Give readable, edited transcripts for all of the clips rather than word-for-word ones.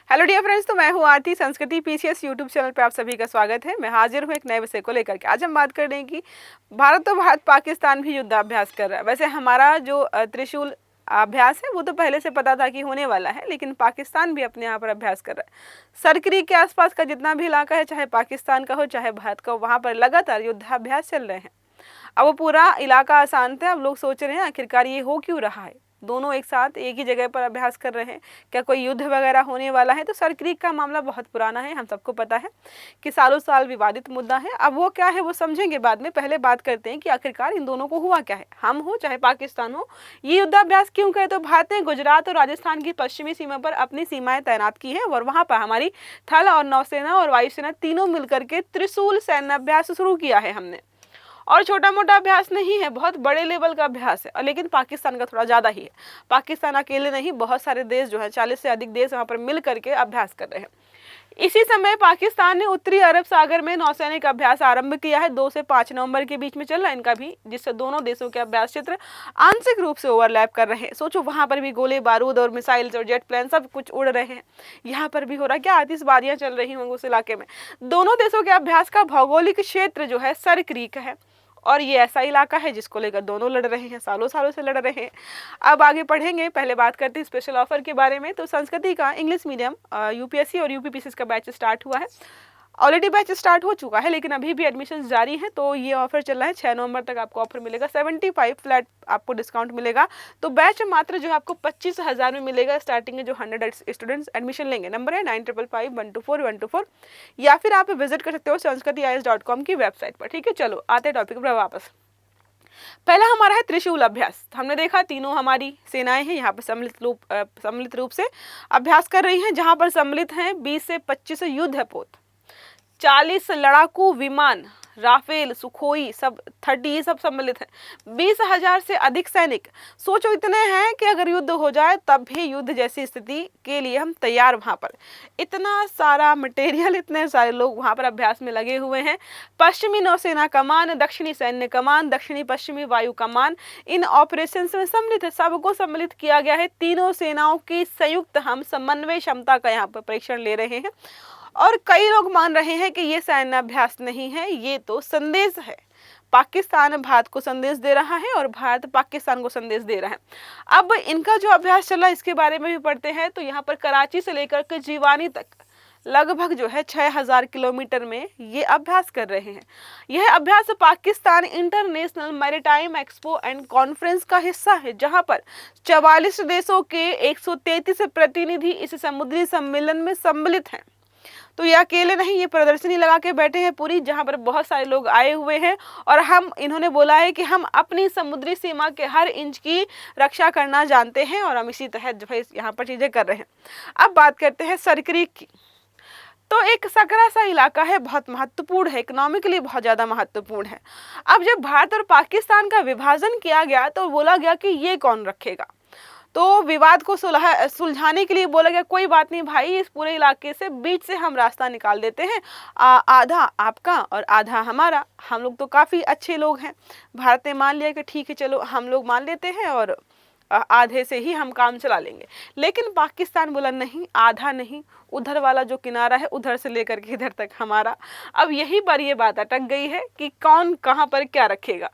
Hello dear friends, तो मैं हूँ आरती। संस्कृति पीसीएस यूट्यूब चैनल पे आप सभी का स्वागत है। मैं हाजिर हूँ एक नए विषय को लेकर के। आज हम बात कर रहे हैं कि भारत पाकिस्तान भी युद्धाभ्यास कर रहा है। वैसे हमारा जो त्रिशूल अभ्यास है वो तो पहले से पता था कि होने वाला है, लेकिन पाकिस्तान भी अपने यहाँ पर अभ्यास कर रहा है। सरक्रीक के आसपास का जितना भी इलाका है, चाहे पाकिस्तान का हो चाहे भारत का हो, वहाँ पर लगातार युद्धाभ्यास चल रहे हैं। अब वो पूरा इलाका अशांत है। अब लोग सोच रहे हैं आखिरकार ये हो क्यों रहा है। दोनों एक साथ एक ही जगह पर अभ्यास कर रहे हैं, क्या कोई युद्ध वगैरह होने वाला है। तो सरक्रीक का मामला बहुत पुराना है, हम सबको पता है कि सालों साल विवादित मुद्दा है। अब वो क्या है वो समझेंगे बाद में। पहले बात करते हैं कि आखिरकार इन दोनों को हुआ क्या है। हम हो चाहे पाकिस्तान हो, ये युद्धाभ्यास क्यों करे। तो भारत ने गुजरात और राजस्थान की पश्चिमी सीमा पर अपनी सीमाएं तैनात की है और वहां पर हमारी थल और नौसेना और वायुसेना तीनों मिलकर के त्रिशूल सैन्य अभ्यास शुरू किया है हमने। और छोटा मोटा अभ्यास नहीं है, बहुत बड़े लेवल का अभ्यास है। लेकिन पाकिस्तान का थोड़ा ज़्यादा ही है। पाकिस्तान अकेले नहीं, बहुत सारे देश जो है 40 से अधिक देश वहाँ पर मिल करके अभ्यास कर रहे हैं। इसी समय पाकिस्तान ने उत्तरी अरब सागर में नौसैनिक अभ्यास आरंभ किया है। 2 से 5 नवंबर के बीच में चल रहा है इनका भी, जिससे दोनों देशों के अभ्यास क्षेत्र आंशिक रूप से ओवरलैप कर रहे हैं। सोचो, वहां पर भी गोले बारूद और मिसाइल्स और जेट प्लेन सब कुछ उड़ रहे हैं। यहाँ पर भी हो रहा है, क्या आतिशबाजियां चल रही होंगी उस इलाके में। दोनों देशों के अभ्यास का भौगोलिक क्षेत्र जो है सरक्रीक है, और ये ऐसा इलाका है जिसको लेकर दोनों लड़ रहे हैं, सालों सालों से लड़ रहे हैं। अब आगे पढ़ेंगे, पहले बात करते हैं स्पेशल ऑफर के बारे में। तो संस्कृति का इंग्लिश मीडियम यूपीएससी और यूपीपीसी का बैच स्टार्ट हुआ है। ऑलरेडी बैच स्टार्ट हो चुका है, लेकिन अभी भी एडमिशन जारी है। तो ये ऑफर चल रहा है, 6 नवंबर तक आपको ऑफर मिलेगा। 75 फ्लैट आपको डिस्काउंट मिलेगा। तो बैच मात्र जो है आपको 25,000 में मिलेगा। स्टार्टिंग में जो 100 स्टूडेंट्स एडमिशन लेंगे। नंबर है 9555124124, या फिर आप विजिट कर सकते हो sanskritis.com की वेबसाइट पर। ठीक है, चलो आते टॉपिक पर वापस। पहला हमारा है त्रिशूल अभ्यास। हमने देखा तीनों हमारी सेनाएं हैं यहाँ पर सम्मिलित रूप से अभ्यास कर रही हैं, जहां पर सम्मिलित हैं 20 से 25 युद्धपोत, 40 लड़ाकू विमान, राफेल, सुखोई सब 30 सब सम्मिलित हैं, 20,000 से अधिक सैनिक। सोचो, इतने हैं कि अगर युद्ध हो जाए तब भी युद्ध जैसी स्थिति के लिए हम तैयार। वहां पर इतना सारा मटेरियल, इतने सारे लोग वहां पर अभ्यास में लगे हुए हैं। पश्चिमी नौसेना कमान, दक्षिणी सैन्य कमान, दक्षिणी पश्चिमी वायु कमान इन ऑपरेशन में सम्मिलित है। सबको सम्मिलित किया गया है। तीनों सेनाओं की संयुक्त हम समन्वय क्षमता का यहाँ पर परीक्षण ले रहे हैं। और कई लोग मान रहे हैं कि ये सैन्य अभ्यास नहीं है, ये तो संदेश है। पाकिस्तान भारत को संदेश दे रहा है और भारत पाकिस्तान को संदेश दे रहा है। अब इनका जो अभ्यास चला इसके बारे में भी पढ़ते हैं। तो यहाँ पर कराची से लेकर के जीवानी तक लगभग जो है 6,000 किलोमीटर में ये अभ्यास कर रहे हैं। यह अभ्यास Pakistan international maritime expo and conference का हिस्सा है, जहां पर 44 देशों के 133 प्रतिनिधि इस समुद्री सम्मेलन में सम्मिलित हैं। तो ये अकेले नहीं, ये प्रदर्शनी लगा के बैठे हैं पूरी, जहां पर बहुत सारे लोग आए हुए हैं। और इन्होंने बोला है कि हम अपनी समुद्री सीमा के हर इंच की रक्षा करना जानते हैं और हम इसी तहत जो है यहाँ पर चीजें कर रहे हैं। अब बात करते हैं सरक्रीक की। तो एक सकरा सा इलाका है, बहुत महत्वपूर्ण है, इकोनॉमिकली बहुत ज़्यादा महत्वपूर्ण है। अब जब भारत और पाकिस्तान का विभाजन किया गया तो बोला गया कि ये कौन रखेगा। तो विवाद को सुलझाने के लिए बोला गया, कोई बात नहीं भाई, इस पूरे इलाके से बीच से हम रास्ता निकाल देते हैं, आधा आपका और आधा हमारा। हम लोग तो काफ़ी अच्छे लोग हैं। भारत ने मान लिया कि ठीक है चलो हम लोग मान लेते हैं और आधे से ही हम काम चला लेंगे। लेकिन पाकिस्तान बोला नहीं, आधा नहीं, उधर वाला जो किनारा है उधर से लेकर के इधर तक हमारा। अब यही पर ये बात अटक गई है कि कौन कहाँ पर क्या रखेगा।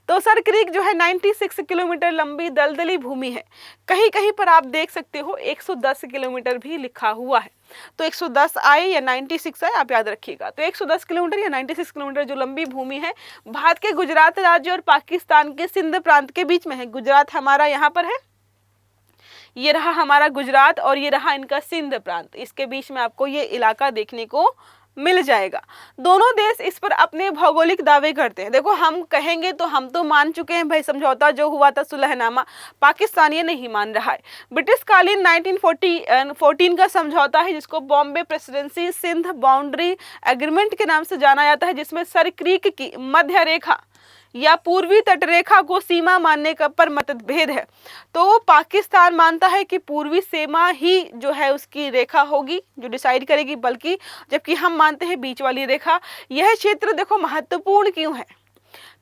तो सरक्रीक जो है 96 किलोमीटर लंबी दलदली भूमि है। कहीं कहीं पर आप देख सकते हो 110 किलोमीटर भी लिखा हुआ है। तो 110 आए या 96 आए, आप याद रखिएगा। तो 110 किलोमीटर या 96 किलोमीटर जो लंबी भूमि है, भारत के गुजरात राज्य और पाकिस्तान के सिंध प्रांत के बीच में है। गुजरात हमारा यहाँ पर है, ये रहा हमारा गुजरात और ये रहा इनका सिंध प्रांत। इसके बीच में आपको ये इलाका देखने को मिल जाएगा। दोनों देश इस पर अपने भौगोलिक दावे करते हैं। देखो, हम कहेंगे तो हम तो मान चुके हैं भाई, समझौता जो हुआ था सुलहनामा, पाकिस्तान ये नहीं मान रहा है। ब्रिटिश कालीन 1914 का समझौता है, जिसको Bombay presidency Sindh boundary agreement के नाम से जाना जाता है, जिसमें सरक्रीक की मध्य रेखा या पूर्वी तटरेखा को सीमा मानने का पर मतभेद है। तो पाकिस्तान मानता है कि पूर्वी सीमा ही जो है उसकी रेखा होगी जो डिसाइड करेगी, बल्कि जबकि हम मानते हैं बीच वाली रेखा। यह क्षेत्र देखो महत्वपूर्ण क्यों है।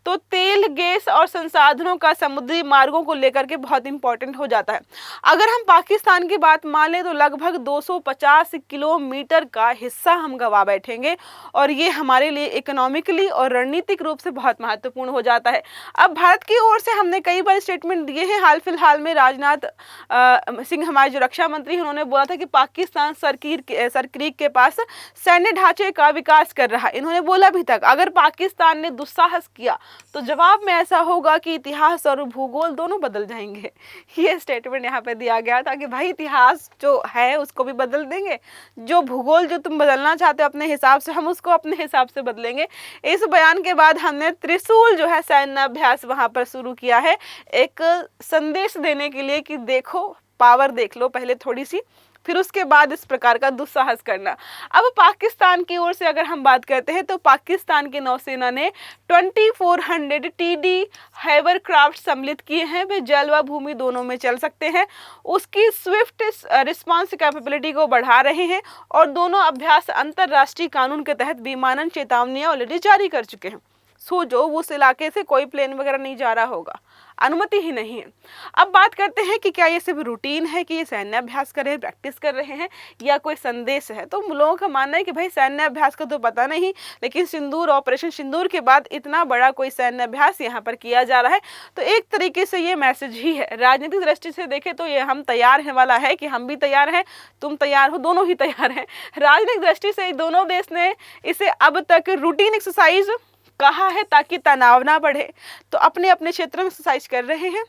तो तेल, गैस और संसाधनों का समुद्री मार्गों को लेकर के बहुत इंपॉर्टेंट हो जाता है। अगर हम पाकिस्तान की बात मान लें तो लगभग 250 किलोमीटर का हिस्सा हम गंवा बैठेंगे और ये हमारे लिए इकोनॉमिकली और रणनीतिक रूप से बहुत महत्वपूर्ण हो जाता है। अब भारत की ओर से हमने कई बार स्टेटमेंट दिए हैं। हाल फिलहाल में राजनाथ सिंह, हमारे जो रक्षा मंत्री, उन्होंने बोला था कि पाकिस्तान सरक्रीक के पास सैन्य ढांचे का विकास कर रहा है। इन्होंने बोला भी तक अगर पाकिस्तान ने दुस्साहस किया तो जवाब में ऐसा होगा कि इतिहास और भूगोल दोनों बदल जाएंगे। ये स्टेटमेंट यहाँ पे दिया गया था कि भाई इतिहास जो है उसको भी बदल देंगे, जो भूगोल जो तुम बदलना चाहते हो अपने हिसाब से, हम उसको अपने हिसाब से बदलेंगे। इस बयान के बाद हमने त्रिशूल जो है सैन्य अभ्यास वहां पर शुरू किया है, एक संदेश देने के लिए कि देखो पावर देख लो पहले थोड़ी सी, फिर उसके बाद इस प्रकार का दुस्साहस करना। अब पाकिस्तान की ओर से अगर हम बात करते हैं तो पाकिस्तान की नौसेना ने 2400 TD हाइवरक्राफ्ट सम्मिलित किए हैं। वे जल व भूमि दोनों में चल सकते हैं। उसकी स्विफ्ट रिस्पांस कैपेबिलिटी को बढ़ा रहे हैं और दोनों अभ्यास अंतर्राष्ट्रीय कानून के तहत विमानन चेतावनियां ऑलरेडी जारी कर चुके हैं। सोचो उस इलाके से कोई प्लेन वगैरह नहीं जा रहा होगा, अनुमति ही नहीं है। अब बात करते हैं कि क्या ये सिर्फ रूटीन है कि ये सैन्य अभ्यास कर रहे हैं, प्रैक्टिस कर रहे हैं, या कोई संदेश है। तो लोगों का मानना है कि भाई सैन्य अभ्यास का तो पता नहीं, लेकिन सिंदूर, ऑपरेशन सिंदूर के बाद इतना बड़ा कोई सैन्य अभ्यास यहाँ पर किया जा रहा है, तो एक तरीके से ये मैसेज ही है। राजनीतिक दृष्टि से देखें तो ये हम तैयार है वाला है कि हम भी तैयार हैं, तुम तैयार हो, दोनों ही तैयार हैं। राजनीतिक दृष्टि से दोनों देश ने इसे अब तक रूटीन एक्सरसाइज कहा है ताकि तनाव ना बढ़े, तो अपने अपने क्षेत्र में एक्सरसाइज कर रहे हैं।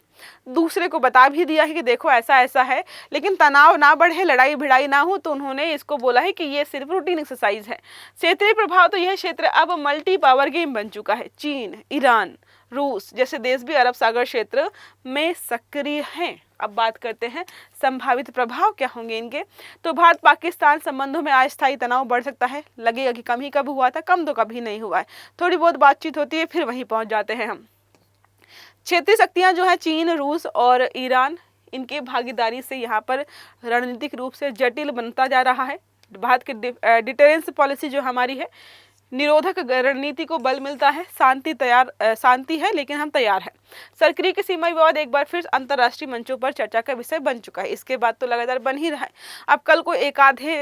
दूसरे को बता भी दिया है कि देखो ऐसा ऐसा है, लेकिन तनाव ना बढ़े, लड़ाई भिड़ाई ना हो, तो उन्होंने इसको बोला है कि ये सिर्फ रूटीन एक्सरसाइज है। क्षेत्रीय प्रभाव तो यह क्षेत्र अब मल्टी पावर गेम बन चुका है। चीन, ईरान, रूस जैसे देश भी अरब सागर क्षेत्र में सक्रिय हैं। अब बात करते हैं संभावित प्रभाव क्या होंगे इनके। तो भारत पाकिस्तान संबंधों में अस्थायी तनाव बढ़ सकता है। लगेगा कि कम ही कब हुआ था, कम तो कभी नहीं हुआ है। थोड़ी बहुत बातचीत होती है, फिर वहीं पहुंच जाते हैं हम। क्षेत्रीय शक्तियां जो है चीन, रूस और ईरान, इनकी भागीदारी से यहाँ पर रणनीतिक रूप से जटिल बनता जा रहा है। भारत की डिटेरेंस पॉलिसी जो हमारी है, निरोधक रणनीति को बल मिलता है। शांति है लेकिन हम तैयार हैं। सरक्रीक सीमा विवाद एक बार फिर अंतर्राष्ट्रीय मंचों पर चर्चा का विषय बन चुका है। इसके बाद तो लगातार बन ही रहा है। अब कल को एक आधे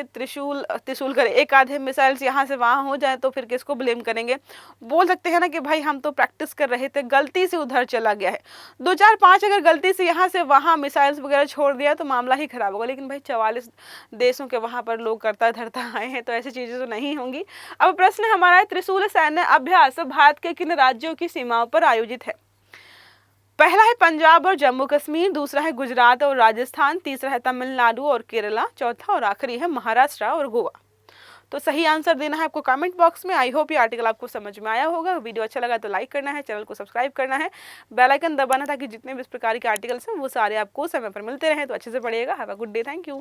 एक आधे मिसाइल्स यहाँ से वहाँ हो जाए तो फिर किसको ब्लेम करेंगे। बोल सकते हैं ना कि भाई हम तो प्रैक्टिस कर रहे थे, गलती से उधर चला गया है। 2 4 5 अगर गलती से यहाँ से वहाँ मिसाइल्स वगैरह छोड़ दिया तो मामला ही खराब होगा। लेकिन भाई 44 देशों के वहाँ पर लोग करता धरता आए हैं, तो ऐसी चीजें तो नहीं होंगी। अब प्रश्न हमारा है, त्रिशूल सैन्य अभ्यास भारत के किन राज्यों की सीमाओं पर आयोजित है। पहला है पंजाब और जम्मू कश्मीर, दूसरा है गुजरात और राजस्थान, तीसरा है तमिलनाडु और केरला, चौथा और आखिरी है महाराष्ट्र और गोवा। तो सही आंसर देना है आपको कमेंट बॉक्स में। आई होप ये आर्टिकल आपको समझ में आया होगा। वीडियो अच्छा लगा तो लाइक करना है, चैनल को सब्सक्राइब करना है, बेल आइकन दबाना ताकि जितने भी इस प्रकार के आर्टिकल्स हैं वो सारे आपको समय पर मिलते रहें। तो अच्छे से पढ़िएगा। Have a good day. Thank you.